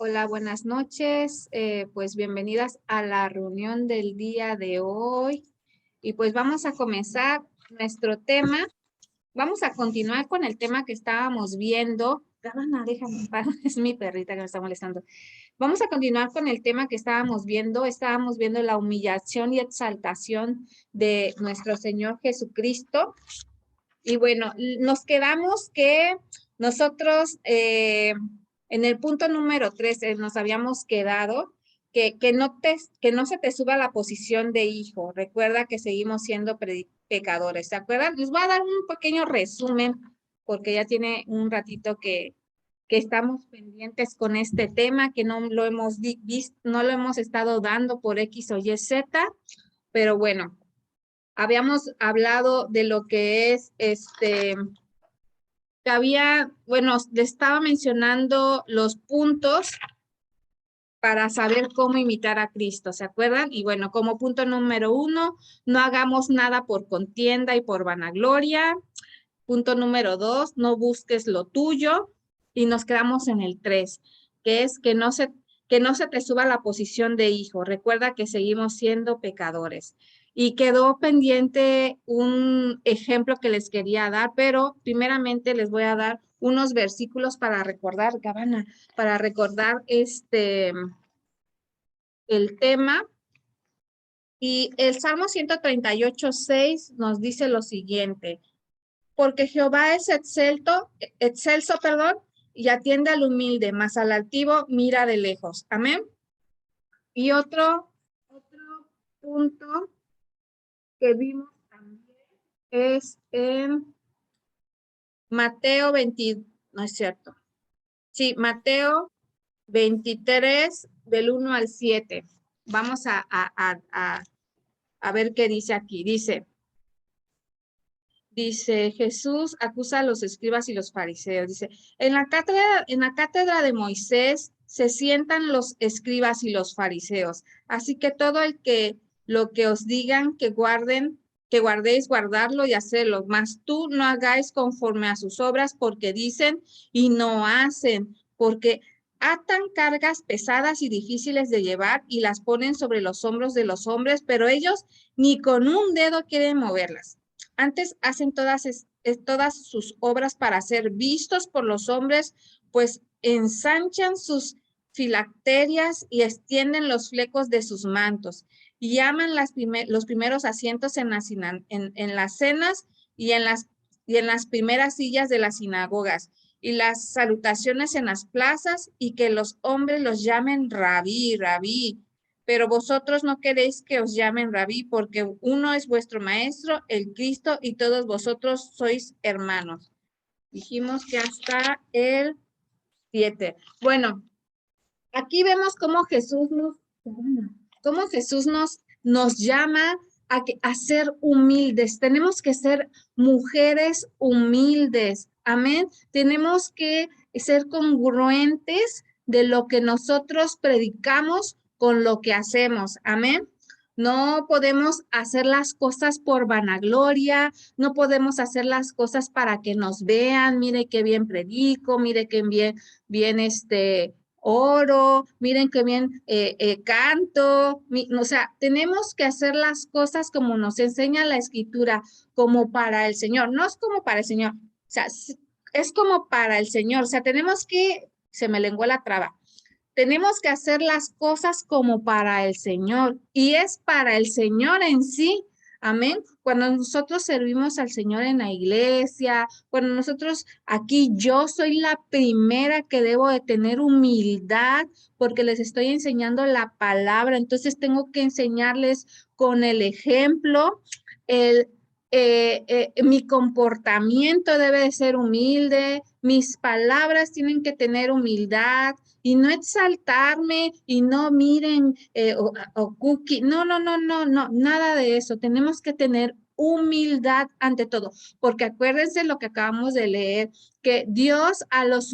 Hola, buenas noches. Pues bienvenidas a la reunión del día de hoy. Y pues vamos a comenzar nuestro tema. Vamos a continuar con el tema que estábamos viendo. Gabana, déjame en paz, es mi perrita que me está molestando. Vamos a continuar con el tema que estábamos viendo. Estábamos viendo la humillación y exaltación de nuestro Señor Jesucristo. Y bueno, nos quedamos que nosotros en el punto número 3 nos habíamos quedado que no se te suba la posición de hijo. Recuerda que seguimos siendo pecadores, ¿se acuerdan? Les voy a dar un pequeño resumen porque ya tiene un ratito que estamos pendientes con este tema, que no lo hemos visto, no lo hemos estado dando por X o Y Z, pero bueno, habíamos hablado de lo que es que había, bueno, le estaba mencionando los puntos para saber cómo imitar a Cristo, ¿se acuerdan? Y bueno, como punto número 1, no hagamos nada por contienda y por vanagloria. Punto número 2, no busques lo tuyo. Y nos quedamos en el 3, que es que no se te suba la posición de hijo. Recuerda que seguimos siendo pecadores. Y quedó pendiente un ejemplo que les quería dar, pero primeramente les voy a dar unos versículos para recordar, Gabana, para recordar el tema. Y el Salmo 138:6 nos dice lo siguiente: porque Jehová es excelso, perdón, y atiende al humilde, mas al altivo mira de lejos. Amén. Y otro punto que vimos también es en Mateo 20, no es cierto. Sí, Mateo 23, del 1 al 7. Vamos a ver qué dice aquí. Dice, Jesús acusa a los escribas y los fariseos. Dice, en la cátedra de Moisés se sientan los escribas y los fariseos. Así que todo el que lo que os digan que guardéis, guardarlo y hacerlo. Mas tú no hagáis conforme a sus obras, porque dicen y no hacen, porque atan cargas pesadas y difíciles de llevar y las ponen sobre los hombros de los hombres, pero ellos ni con un dedo quieren moverlas. Antes hacen todas sus obras para ser vistos por los hombres, pues ensanchan sus filacterias y extienden los flecos de sus mantos y llaman los primeros asientos en las cenas y en las primeras sillas de las sinagogas y las salutaciones en las plazas y que los hombres los llamen rabí, rabí. Pero vosotros no queréis que os llamen rabí, porque uno es vuestro maestro, el Cristo, y todos vosotros sois hermanos. Dijimos que hasta el 7. Bueno, aquí vemos cómo Jesús nos llama a ser humildes. Tenemos que ser mujeres humildes. Amén. Tenemos que ser congruentes de lo que nosotros predicamos con lo que hacemos. Amén. No podemos hacer las cosas por vanagloria, no podemos hacer las cosas para que nos vean, mire qué bien predico, mire qué bien oro, miren qué bien canto, o sea, tenemos que hacer las cosas como nos enseña la escritura, como para el Señor, no es como para el Señor, o sea, es como para el Señor, o sea, se me lenguó la traba, tenemos que hacer las cosas como para el Señor y es para el Señor en sí. Amén. Cuando nosotros servimos al Señor en la iglesia, cuando nosotros aquí, yo soy la primera que debo de tener humildad porque les estoy enseñando la palabra. Entonces tengo que enseñarles con el ejemplo, el, mi comportamiento debe de ser humilde, mis palabras tienen que tener humildad y no exaltarme y no miren o cookie, no, no, no, no, no, nada de eso. Tenemos que tener humildad ante todo, porque acuérdense lo que acabamos de leer, que Dios a los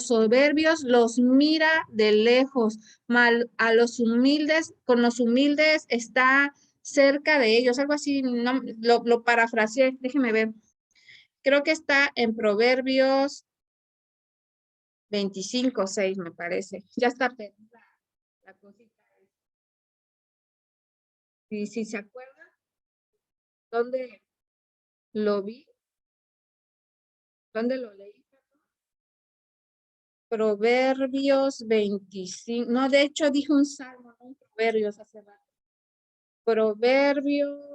soberbios los mira de lejos, mal a los humildes, con los humildes está cerca de ellos, algo así, no, lo parafraseé, déjeme ver, creo que está en Proverbios 25:6 me parece. Ya está perdida la cosita. Y si se acuerdan, ¿dónde lo vi? ¿Dónde lo leí? Proverbios 25. No, de hecho dije un salmo, no un Proverbios hace rato. Proverbios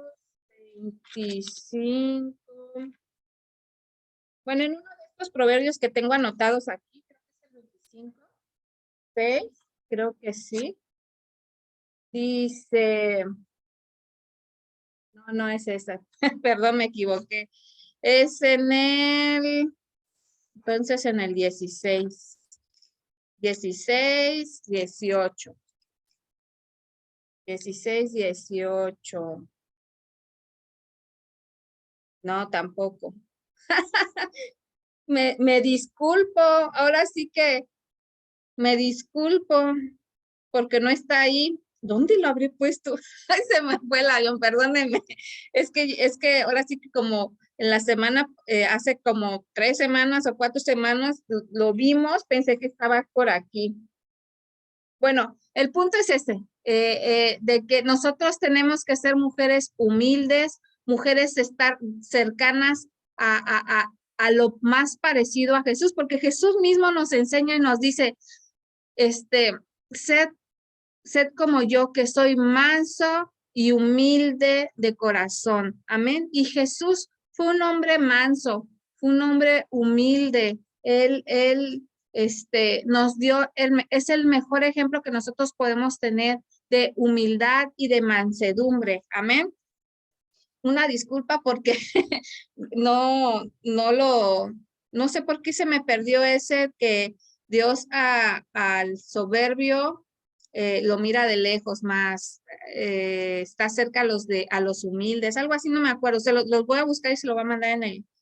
25. Bueno, en uno de estos proverbios que tengo anotados aquí, creo que es el 25, 6, creo que sí. Dice, no es esa, perdón, me equivoqué. Es entonces en el 16, 18. 16, 18. No, tampoco. Me disculpo, ahora sí que me disculpo porque no está ahí. ¿Dónde lo habré puesto? Ay, se me fue el avión, perdónenme. Es que ahora sí que como en la semana, hace como 3 semanas o 4 semanas lo vimos, pensé que estaba por aquí. Bueno, el punto es de que nosotros tenemos que ser mujeres humildes, mujeres estar cercanas a lo más parecido a Jesús, porque Jesús mismo nos enseña y nos dice, sed, sed como yo, que soy manso y humilde de corazón. Amén. Y Jesús fue un hombre manso, fue un hombre humilde. Él nos dio, es el mejor ejemplo que nosotros podemos tener de humildad y de mansedumbre. Amén. Una disculpa porque no sé por qué se me perdió ese que Dios al soberbio lo mira de lejos más, está cerca a los humildes, algo así, no me acuerdo, los voy a buscar y se lo voy a mandar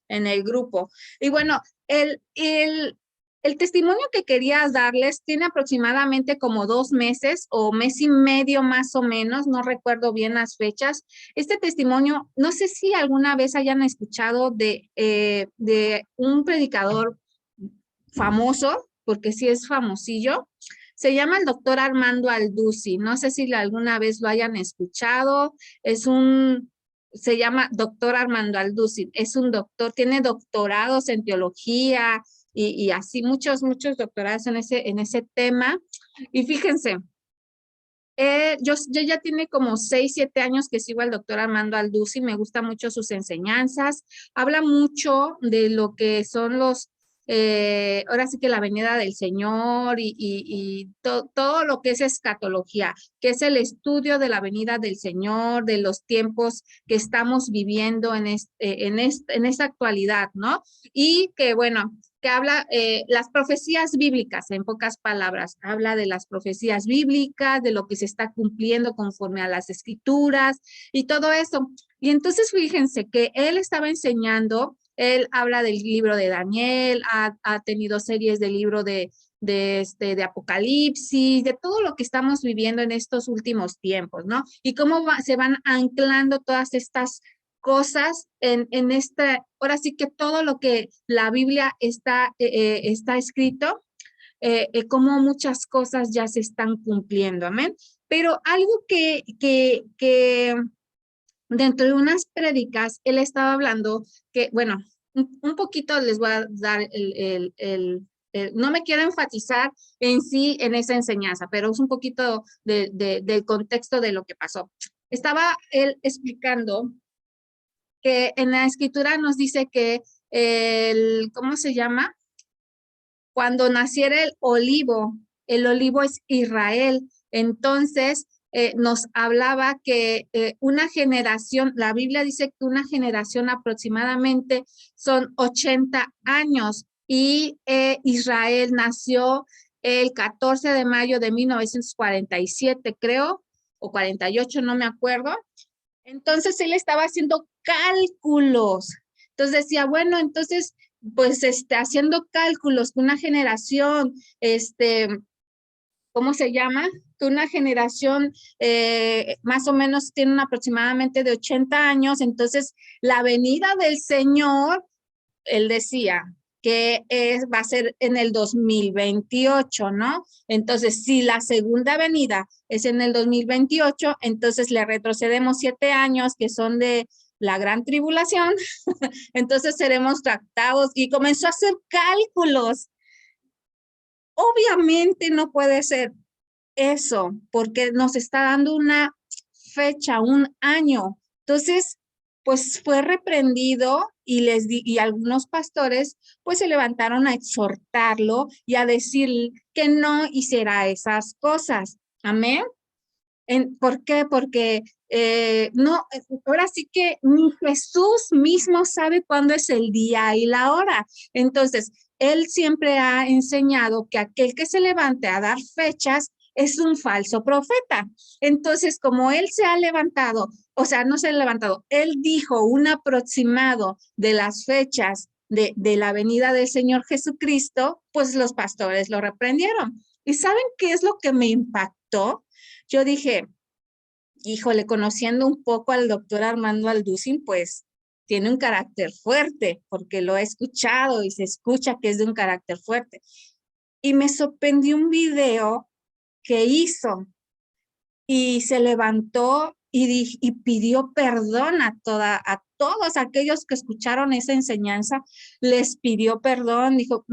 en el grupo. Y bueno, el testimonio que quería darles tiene aproximadamente como 2 meses o mes y medio más o menos, no recuerdo bien las fechas. Este testimonio, no sé si alguna vez hayan escuchado de un predicador famoso, porque sí es famosillo. Se llama el doctor Armando Aldusi. No sé si alguna vez lo hayan escuchado. Se llama doctor Armando Aldusi. Es un doctor, tiene doctorados en teología y así muchos doctorados en ese tema. Y fíjense, yo ya tiene como 6, 7 años que sigo al doctor Armando Aldusi, me gustan mucho sus enseñanzas, habla mucho de lo que son ahora sí que la venida del Señor y todo lo que es escatología, que es el estudio de la venida del Señor, de los tiempos que estamos viviendo en esta actualidad, ¿no? Y que bueno, que habla las profecías bíblicas, en pocas palabras, habla de las profecías bíblicas, de lo que se está cumpliendo conforme a las escrituras y todo eso. Y entonces fíjense que él estaba enseñando, él habla del libro de Daniel, ha tenido series de libro de Apocalipsis, de todo lo que estamos viviendo en estos últimos tiempos, ¿no? Y cómo se van anclando todas estas cosas en ahora sí que todo lo que la Biblia está escrito, como muchas cosas ya se están cumpliendo, amén. Pero algo que dentro de unas prédicas, él estaba hablando que, bueno, un poquito les voy a dar no me quiero enfatizar en sí en esa enseñanza, pero es un poquito del contexto de lo que pasó. Estaba él explicando que en la escritura nos dice que ¿cómo se llama? Cuando naciera el olivo es Israel. Entonces, nos hablaba que una generación, la Biblia dice que una generación aproximadamente son 80 años y Israel nació el 14 de mayo de 1947, creo, o 48, no me acuerdo. Entonces él estaba haciendo cálculos. Entonces decía, bueno, entonces, pues haciendo cálculos que una generación, ¿cómo se llama? Que una generación más o menos tiene aproximadamente de 80 años, entonces la venida del Señor, él decía, va a ser en el 2028, ¿no? Entonces, si la segunda venida es en el 2028, entonces le retrocedemos 7 años que son de la gran tribulación, entonces seremos tratados y comenzó a hacer cálculos. Obviamente no puede ser eso porque nos está dando una fecha, un año. Entonces, pues fue reprendido y algunos pastores pues se levantaron a exhortarlo y a decir que no hiciera esas cosas. Amén. ¿Por qué? Porque no, ahora sí que ni Jesús mismo sabe cuándo es el día y la hora. Entonces, él siempre ha enseñado que aquel que se levante a dar fechas es un falso profeta. Entonces, como él se ha levantado, o sea, no se ha levantado, él dijo un aproximado de las fechas de la venida del Señor Jesucristo, pues los pastores lo reprendieron. ¿Y saben qué es lo que me impactó? Yo dije, híjole, conociendo un poco al doctor Armando Alducin, pues tiene un carácter fuerte, porque lo he escuchado y se escucha que es de un carácter fuerte. Y me sorprendió un video que hizo y se levantó y pidió perdón a todos aquellos que escucharon esa enseñanza, les pidió perdón, dijo,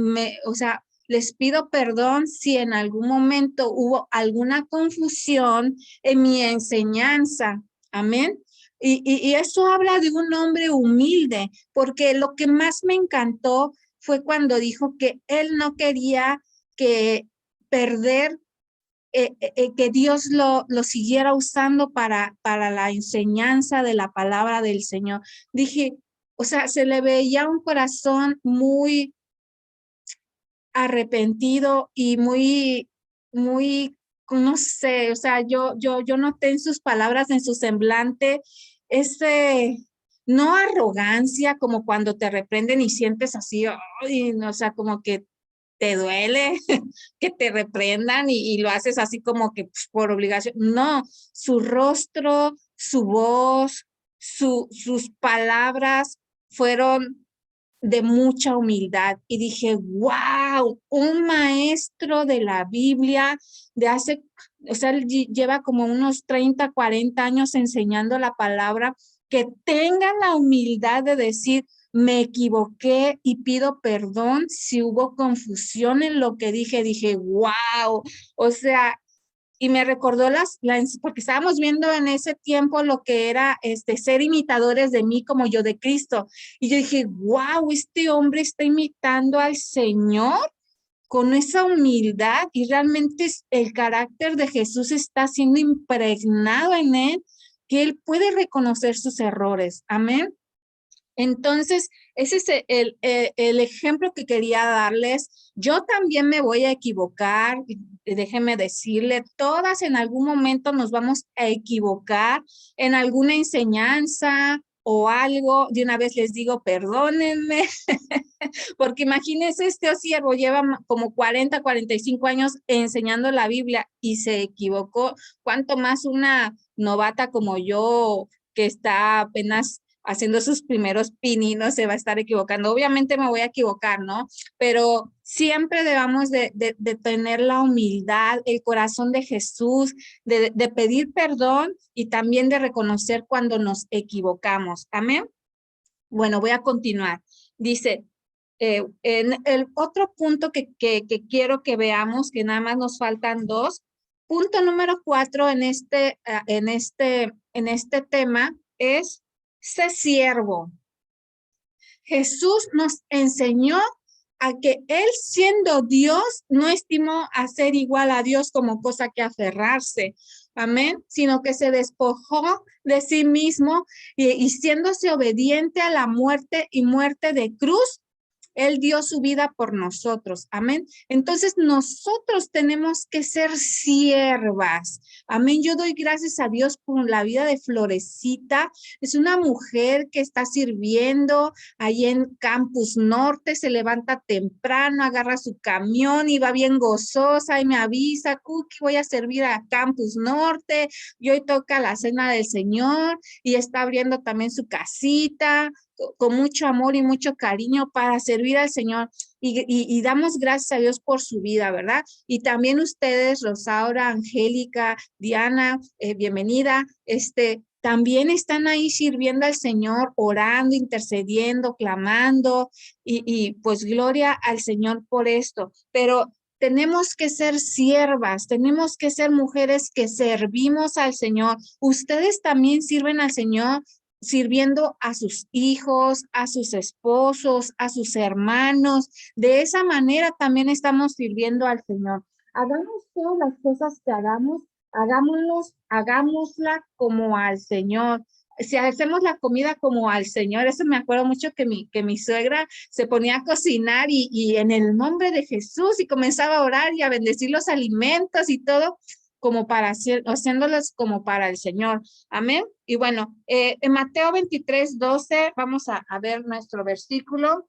o sea, les pido perdón si en algún momento hubo alguna confusión en mi enseñanza. Amén. Y eso habla de un hombre humilde, porque lo que más me encantó fue cuando dijo que él no quería que perder que Dios lo siguiera usando para la enseñanza de la palabra del Señor. Dije, o sea, se le veía un corazón muy arrepentido y muy, no sé, o sea, yo noté en sus palabras, en su semblante, ese, no arrogancia, como cuando te reprenden y sientes así, ay, o sea, como que te duele que te reprendan y lo haces así como que por obligación. No, su rostro, su voz, sus palabras fueron de mucha humildad y dije, wow, un maestro de la Biblia de hace, o sea, él lleva como unos 30, 40 años enseñando la palabra, que tenga la humildad de decir, me equivoqué y pido perdón si hubo confusión en lo que dije, wow, o sea, y me recordó porque estábamos viendo en ese tiempo lo que era ser imitadores de mí como yo de Cristo. Y yo dije, wow, este hombre está imitando al Señor con esa humildad y realmente el carácter de Jesús está siendo impregnado en él, que él puede reconocer sus errores. Amén. Entonces, ese es el ejemplo que quería darles. Yo también me voy a equivocar, y déjenme decirle, todas en algún momento nos vamos a equivocar en alguna enseñanza o algo. De una vez les digo, perdónenme, porque imagínense, este siervo lleva como 40, 45 años enseñando la Biblia y se equivocó. ¿Cuánto más una novata como yo que está apenas haciendo sus primeros pininos se va a estar equivocando? Obviamente me voy a equivocar, ¿no? Pero siempre debamos de tener la humildad, el corazón de Jesús, de pedir perdón y también de reconocer cuando nos equivocamos. Amén. Bueno, voy a continuar. Dice, en el otro punto que quiero que veamos, que nada más nos faltan dos. Punto número 4 en este tema es ser siervo. Jesús nos enseñó a que él, siendo Dios, no estimó a ser igual a Dios como cosa que aferrarse. Amén. Sino que se despojó de sí mismo y siéndose obediente a la muerte y muerte de cruz, él dio su vida por nosotros. Amén. Entonces nosotros tenemos que ser siervas. Amén. Yo doy gracias a Dios por la vida de Florecita. Es una mujer que está sirviendo ahí en Campus Norte, se levanta temprano, agarra su camión y va bien gozosa y me avisa, Cookie, voy a servir a Campus Norte y hoy toca la cena del Señor y está abriendo también su casita con mucho amor y mucho cariño para servir al Señor. Y damos gracias a Dios por su vida, ¿verdad? Y también ustedes, Rosaura, Angélica, Diana, bienvenida, también están ahí sirviendo al Señor, orando, intercediendo, clamando, y pues gloria al Señor por esto. Pero tenemos que ser siervas, tenemos que ser mujeres que servimos al Señor. Ustedes también sirven al Señor sirviendo a sus hijos, a sus esposos, a sus hermanos. De esa manera también estamos sirviendo al Señor. Hagamos todas las cosas que hagamos, hagámosla como al Señor. Si hacemos la comida como al Señor, eso me acuerdo mucho que mi suegra se ponía a cocinar y en el nombre de Jesús y comenzaba a orar y a bendecir los alimentos y todo como para haciéndolos como para el Señor. Amén. Y bueno, en Mateo 23:12, vamos a ver nuestro versículo.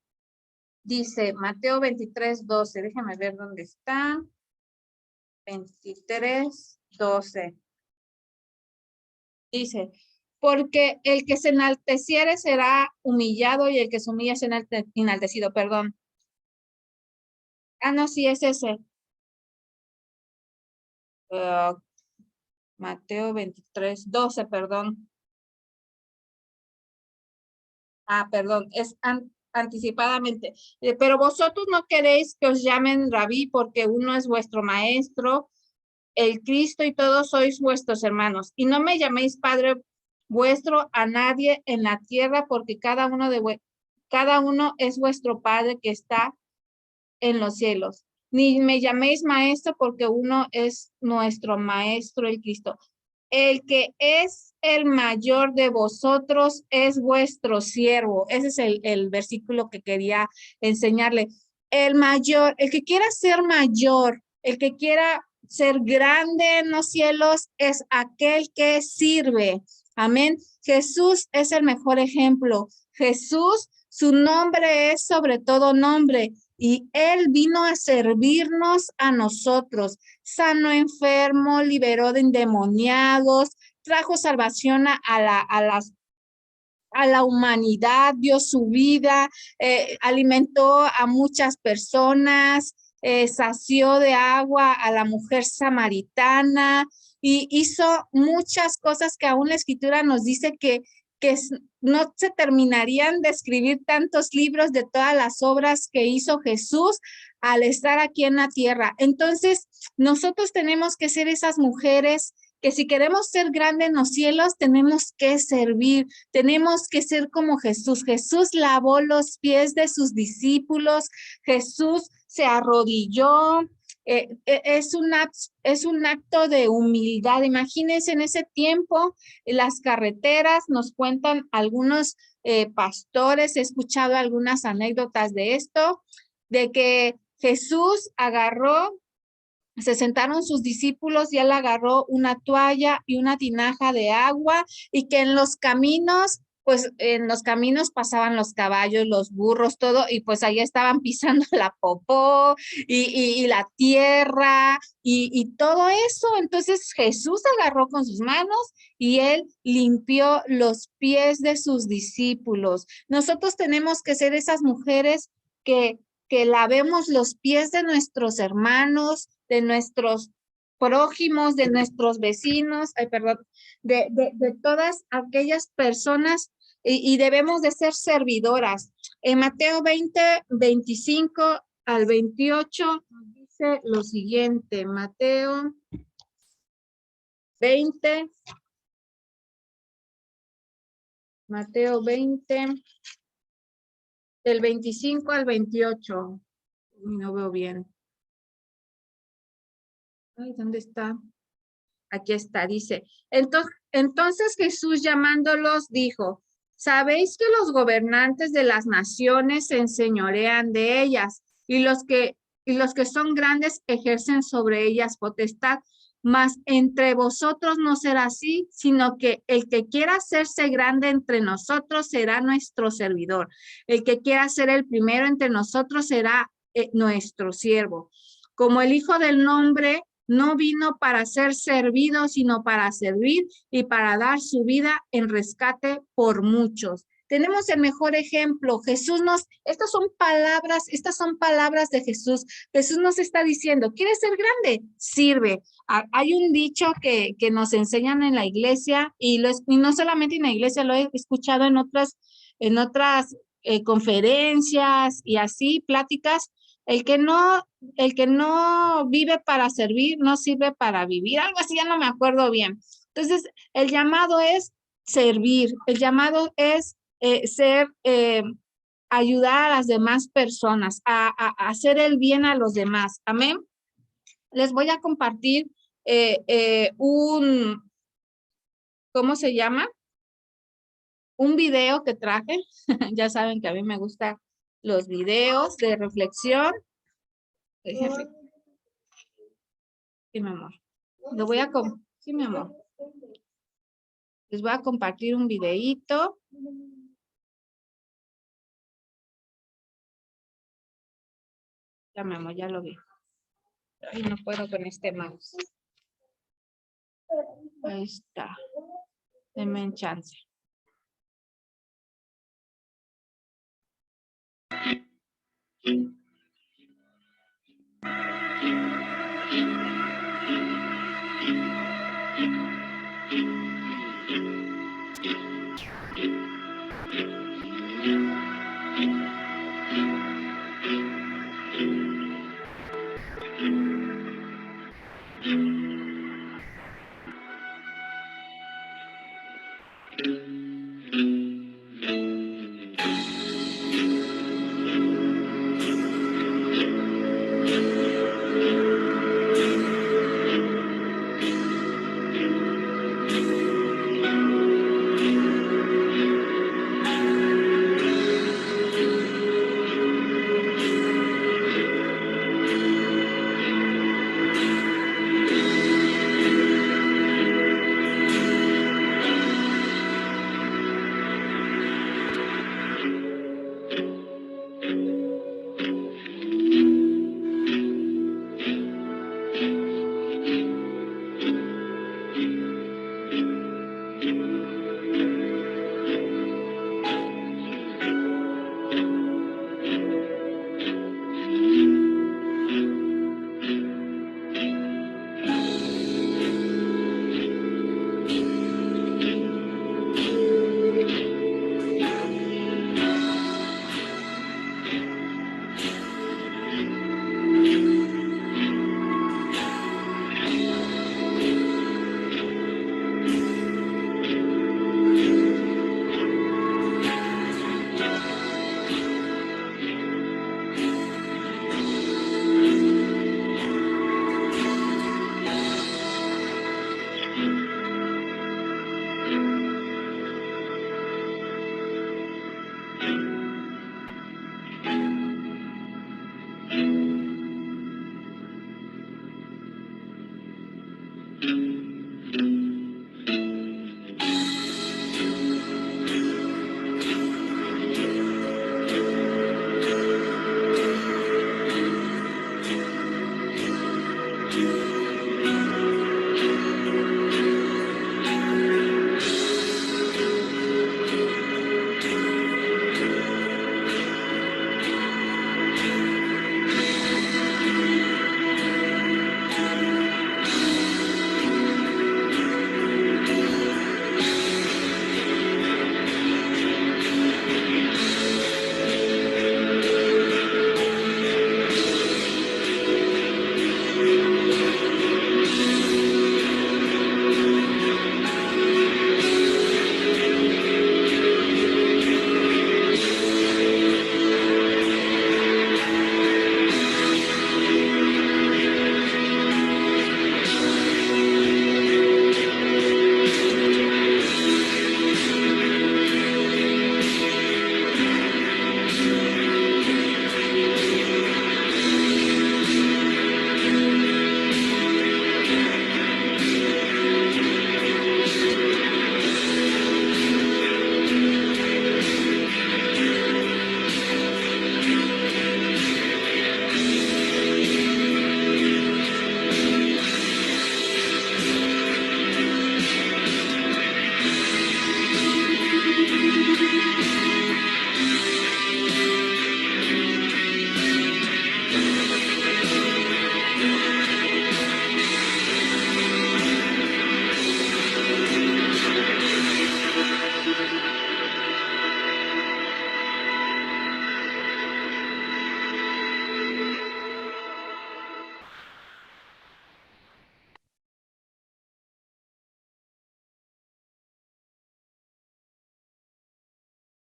Dice Mateo 23:12, déjame ver dónde está. 23:12. Dice, porque el que se enalteciere será humillado y el que se humilla será enaltecido, perdón. Ah, no, sí, es ese. Mateo 23:12, perdón. Ah, perdón, es anticipadamente. Pero vosotros no queréis que os llamen rabí porque uno es vuestro maestro, el Cristo, y todos sois vuestros hermanos. Y no me llaméis Padre vuestro a nadie en la tierra, porque cada uno es vuestro Padre que está en los cielos. Ni me llaméis maestro, porque uno es nuestro maestro, el Cristo. El que es el mayor de vosotros es vuestro siervo. Ese es el versículo que quería enseñarle. El mayor, el que quiera ser mayor, el que quiera ser grande en los cielos es aquel que sirve. Amén. Jesús es el mejor ejemplo. Jesús, su nombre es sobre todo nombre, y él vino a servirnos a nosotros. Sanó enfermo, liberó de endemoniados, trajo salvación a la humanidad, dio su vida, alimentó a muchas personas, sació de agua a la mujer samaritana y hizo muchas cosas que aún la escritura nos dice que no se terminarían de escribir tantos libros de todas las obras que hizo Jesús al estar aquí en la tierra. Entonces, nosotros tenemos que ser esas mujeres que si queremos ser grandes en los cielos, tenemos que servir, tenemos que ser como Jesús. Jesús lavó los pies de sus discípulos, Jesús se arrodilló, es un acto de humildad. Imagínense en ese tiempo, las carreteras, nos cuentan algunos pastores, he escuchado algunas anécdotas de esto, de que Jesús agarró, se sentaron sus discípulos y él agarró una toalla y una tinaja de agua y que en los caminos, pues en los caminos pasaban los caballos, los burros, todo, y pues ahí estaban pisando la popó y la tierra y todo eso. Entonces Jesús agarró con sus manos y él limpió los pies de sus discípulos. Nosotros tenemos que ser esas mujeres que lavemos los pies de nuestros hermanos, de nuestros prójimos, de nuestros vecinos, de todas aquellas personas y debemos de ser servidoras. En Mateo 20:25 al 28 dice lo siguiente, Mateo 20, del 25 al 28. No veo bien. Ay, ¿dónde está? Aquí está, dice. Entonces Jesús llamándolos dijo, ¿sabéis que los gobernantes de las naciones se enseñorean de ellas y los que son grandes ejercen sobre ellas potestad? Mas entre vosotros no será así, sino que el que quiera hacerse grande entre nosotros será nuestro servidor. El que quiera ser el primero entre nosotros será nuestro siervo. Como el Hijo del Hombre no vino para ser servido, sino para servir y para dar su vida en rescate por muchos. Tenemos el mejor ejemplo. Estas son palabras de Jesús. Jesús nos está diciendo, ¿quieres ser grande? Sirve. Hay un dicho que nos enseñan en la iglesia y no solamente en la iglesia, lo he escuchado en otras conferencias y así, pláticas. El que no vive para servir, no sirve para vivir. Algo así, ya no me acuerdo bien. Entonces, el llamado es servir. El llamado es ayudar a las demás personas, a hacer el bien a los demás. Amén. Les voy a compartir ¿cómo se llama? Un video que traje. Ya saben que a mí me gustan los videos de reflexión. Déjenme. Sí, mi amor. Sí, mi amor. Les voy a compartir un videíto. Ya, mi amor, ya lo vi. Ay, no puedo con este mouse. Ahí está. Denme un chance.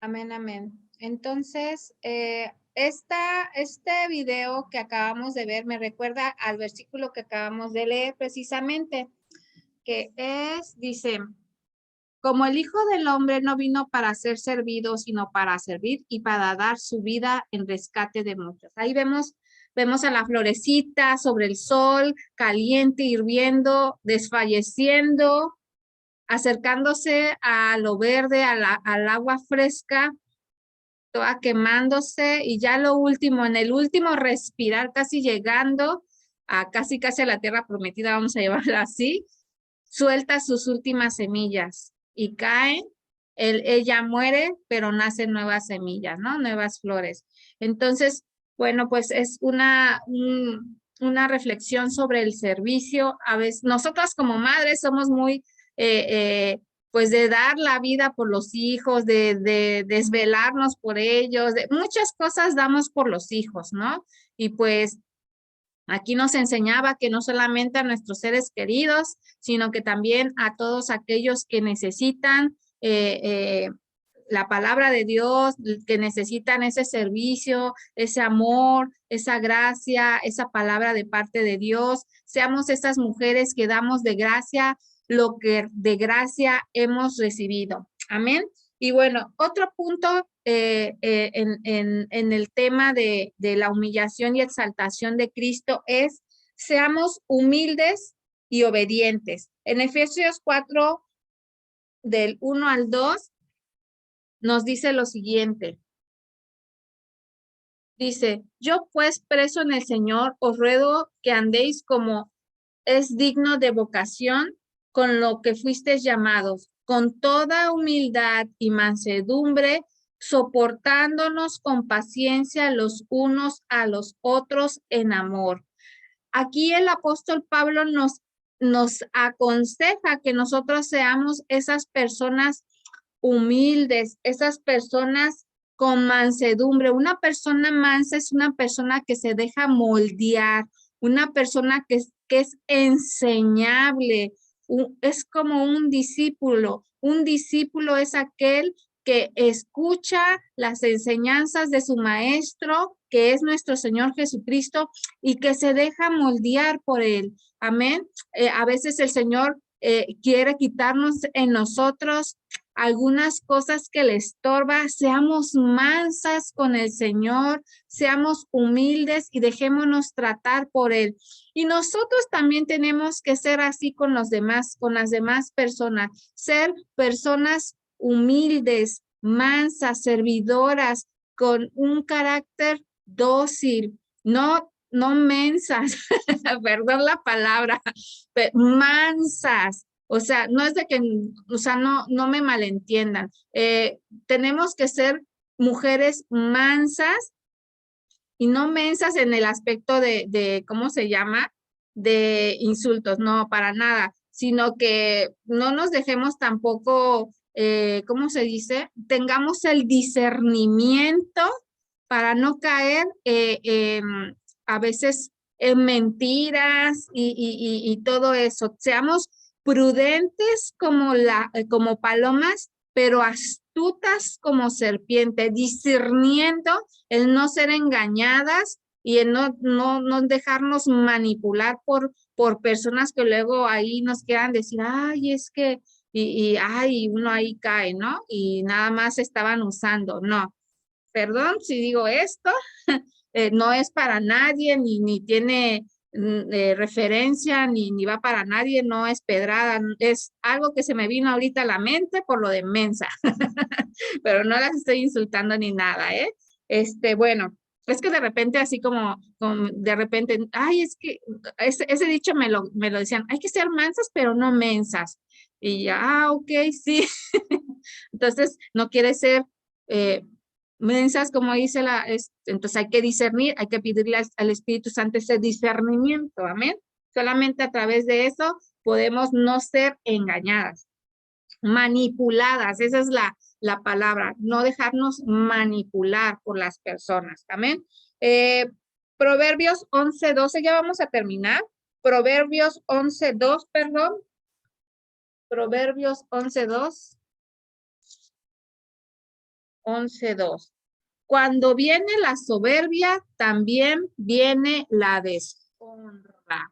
Amén, amén. Entonces, este video que acabamos de ver me recuerda al versículo que acabamos de leer precisamente, dice, como el Hijo del Hombre no vino para ser servido, sino para servir y para dar su vida en rescate de muchos. Ahí vemos a la florecita sobre el sol, caliente, hirviendo, desfalleciendo, acercándose a lo verde, al agua fresca, toda quemándose y ya lo último, en el último respirar, casi llegando a casi a la tierra prometida, vamos a llevarla así, suelta sus últimas semillas y cae, ella muere, pero nacen nuevas semillas, ¿no? Nuevas flores. Entonces, bueno, pues es una reflexión sobre el servicio. A veces, nosotras como madres somos muy, pues de dar la vida por los hijos, de desvelarnos por ellos, de muchas cosas damos por los hijos, ¿no? Y pues aquí nos enseñaba que no solamente a nuestros seres queridos, sino que también a todos aquellos que necesitan la palabra de Dios, que necesitan ese servicio, ese amor, esa gracia, esa palabra de parte de Dios. Seamos esas mujeres que damos de gracia lo que de gracia hemos recibido. Amén. Y bueno, otro punto en el tema de la humillación y exaltación de Cristo es, seamos humildes y obedientes. En Efesios 4, del 1 al 2, nos dice lo siguiente. Dice, yo pues preso en el Señor, os ruego que andéis como es digno de vocación con lo que fuisteis llamados, con toda humildad y mansedumbre, soportándonos con paciencia los unos a los otros en amor. Aquí el apóstol Pablo nos aconseja que nosotros seamos esas personas humildes, esas personas con mansedumbre. Una persona mansa es una persona que se deja moldear, una persona que es enseñable, es como un discípulo. Un discípulo es aquel que escucha las enseñanzas de su maestro, que es nuestro Señor Jesucristo, y que se deja moldear por él. Amén. A veces el Señor quiere quitarnos en nosotros algunas cosas que le estorba. Seamos mansas con el Señor, seamos humildes y dejémonos tratar por él. Y nosotros también tenemos que ser así con los demás, con las demás personas, ser personas humildes, mansas, servidoras, con un carácter dócil, no mensas, perdón la palabra, mansas. O sea, no es de que, o sea, no me malentiendan. Tenemos que ser mujeres mansas y no mensas en el aspecto de ¿cómo se llama? De insultos, no, para nada, sino que no nos dejemos tampoco, ¿cómo se dice? Tengamos el discernimiento para no caer a veces en mentiras y todo eso. Seamos prudentes como palomas, pero astutas como serpiente, discerniendo el no ser engañadas y el no dejarnos manipular por personas que luego ahí nos quieran decir, ay, es que, ay, uno ahí cae, ¿no? Y nada más estaban usando, no. Perdón si digo esto, no es para nadie, ni tiene referencia, ni va para nadie, no es pedrada, es algo que se me vino ahorita a la mente por lo de mensa, pero no las estoy insultando ni nada, ¿eh? Bueno, es que de repente así como de repente, ay, es que ese dicho me lo decían, hay que ser mansas, pero no mensas. Y ya, ok, sí. Entonces, no quiere ser mensas, como dice entonces hay que discernir, hay que pedirle al Espíritu Santo ese discernimiento, amén. Solamente a través de eso podemos no ser engañadas, manipuladas, esa es la palabra, no dejarnos manipular por las personas, amén. Proverbios 11:12, ya vamos a terminar. Proverbios 11:2, perdón. Proverbios 11:2. 11:2. Cuando viene la soberbia, también viene la deshonra.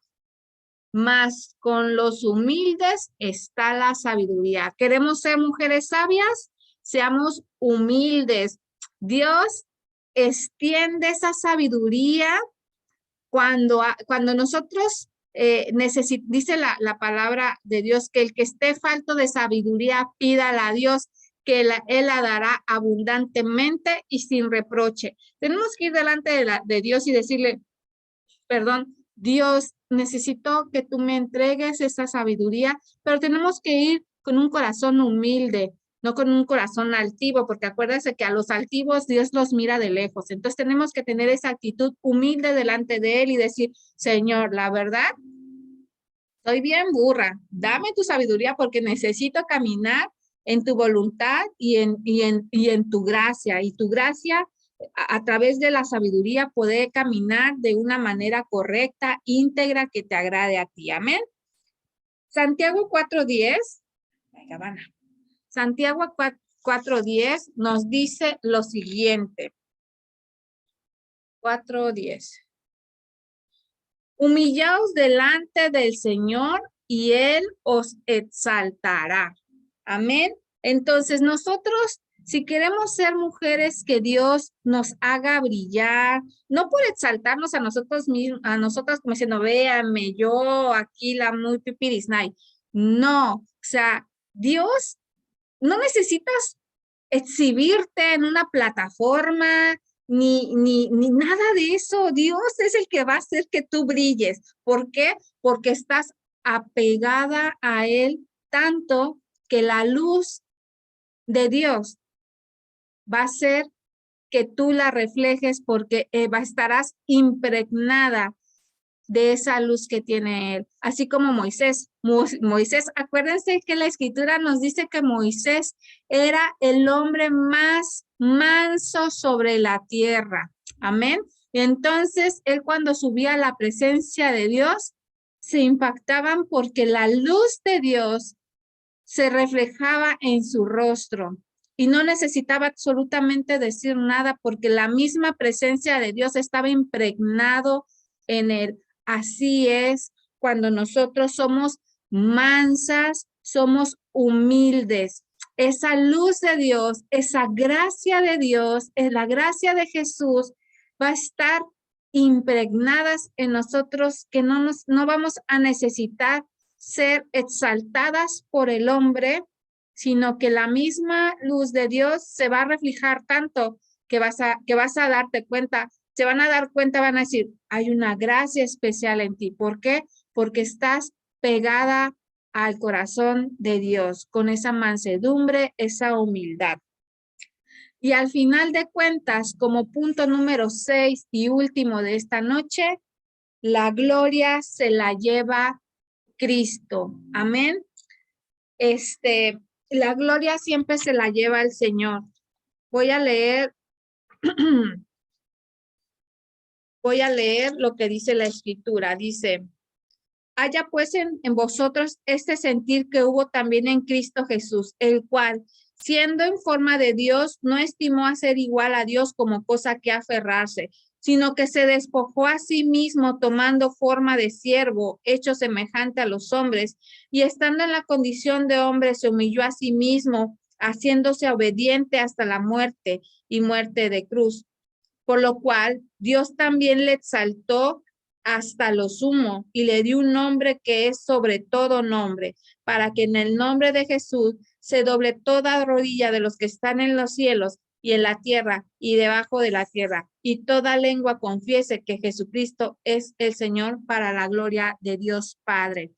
Mas con los humildes está la sabiduría. ¿Queremos ser mujeres sabias? Seamos humildes. Dios extiende esa sabiduría cuando nosotros dice la palabra de Dios que el que esté falto de sabiduría, pídala a Dios, que Él la dará abundantemente y sin reproche. Tenemos que ir delante de Dios y decirle, perdón, Dios, necesito que tú me entregues esa sabiduría, pero tenemos que ir con un corazón humilde, no con un corazón altivo, porque acuérdense que a los altivos Dios los mira de lejos. Entonces tenemos que tener esa actitud humilde delante de Él y decir, Señor, la verdad, soy bien burra, dame tu sabiduría porque necesito caminar en tu voluntad y en tu gracia. Y tu gracia, a través de la sabiduría, poder caminar de una manera correcta, íntegra, que te agrade a ti. Amén. Santiago 4:10. Santiago 4:10 nos dice lo siguiente. 4:10. Humillaos delante del Señor y Él os exaltará. Amén. Entonces nosotros, si queremos ser mujeres que Dios nos haga brillar, no por exaltarnos a nosotros mismos, a nosotras como diciendo, véanme, yo aquí la muy pipirisnay. No, o sea, Dios, no necesitas exhibirte en una plataforma, ni nada de eso. Dios es el que va a hacer que tú brilles. ¿Por qué? Porque estás apegada a Él tanto que la luz de Dios va a ser que tú la reflejes porque estarás impregnada de esa luz que tiene Él. Así como Moisés. Moisés, acuérdense que la escritura nos dice que Moisés era el hombre más manso sobre la tierra. Amén. Y entonces él cuando subía a la presencia de Dios, se impactaban porque la luz de Dios se reflejaba en su rostro y no necesitaba absolutamente decir nada porque la misma presencia de Dios estaba impregnado en él. Así es cuando nosotros somos mansas, somos humildes. Esa luz de Dios, esa gracia de Dios, es la gracia de Jesús, va a estar impregnadas en nosotros que no vamos a necesitar ser exaltadas por el hombre, sino que la misma luz de Dios se va a reflejar tanto que vas a darte cuenta, se van a dar cuenta, van a decir, hay una gracia especial en ti. ¿Por qué? Porque estás pegada al corazón de Dios con esa mansedumbre, esa humildad. Y al final de cuentas, como punto número 6 y último de esta noche, la gloria se la lleva Cristo. Amén. La gloria siempre se la lleva el Señor. Voy a leer lo que dice la escritura. Dice, haya pues en vosotros este sentir que hubo también en Cristo Jesús, el cual, siendo en forma de Dios, no estimó a ser igual a Dios como cosa que aferrarse, sino que se despojó a sí mismo tomando forma de siervo, hecho semejante a los hombres, y estando en la condición de hombre, se humilló a sí mismo, haciéndose obediente hasta la muerte y muerte de cruz. Por lo cual Dios también le exaltó hasta lo sumo y le dio un nombre que es sobre todo nombre, para que en el nombre de Jesús se doble toda rodilla de los que están en los cielos y en la tierra y debajo de la tierra, y toda lengua confiese que Jesucristo es el Señor, para la gloria de Dios Padre.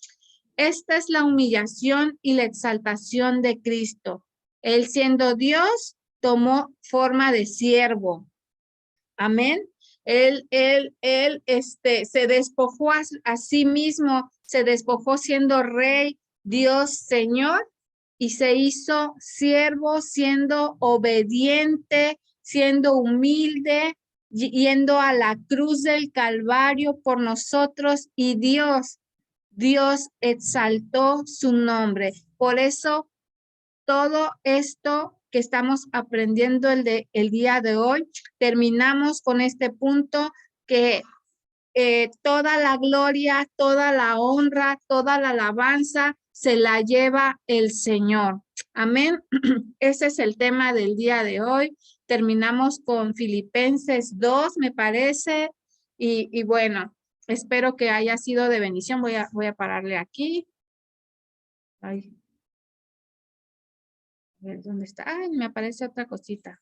Esta es la humillación y la exaltación de Cristo. Él, siendo Dios, tomó forma de siervo. Amén. Él se despojó a sí mismo, se despojó siendo rey, Dios, Señor, y se hizo siervo, siendo obediente, siendo humilde, yendo a la cruz del Calvario por nosotros, y Dios exaltó su nombre. Por eso todo esto que estamos aprendiendo el día de hoy. Terminamos con este punto que toda la gloria, toda la honra, toda la alabanza se la lleva el Señor. Amén. Ese es el tema del día de hoy. Terminamos con Filipenses 2, me parece. Y bueno, espero que haya sido de bendición. Voy a pararle aquí. Ay. A ver, ¿dónde está? Ay, me aparece otra cosita.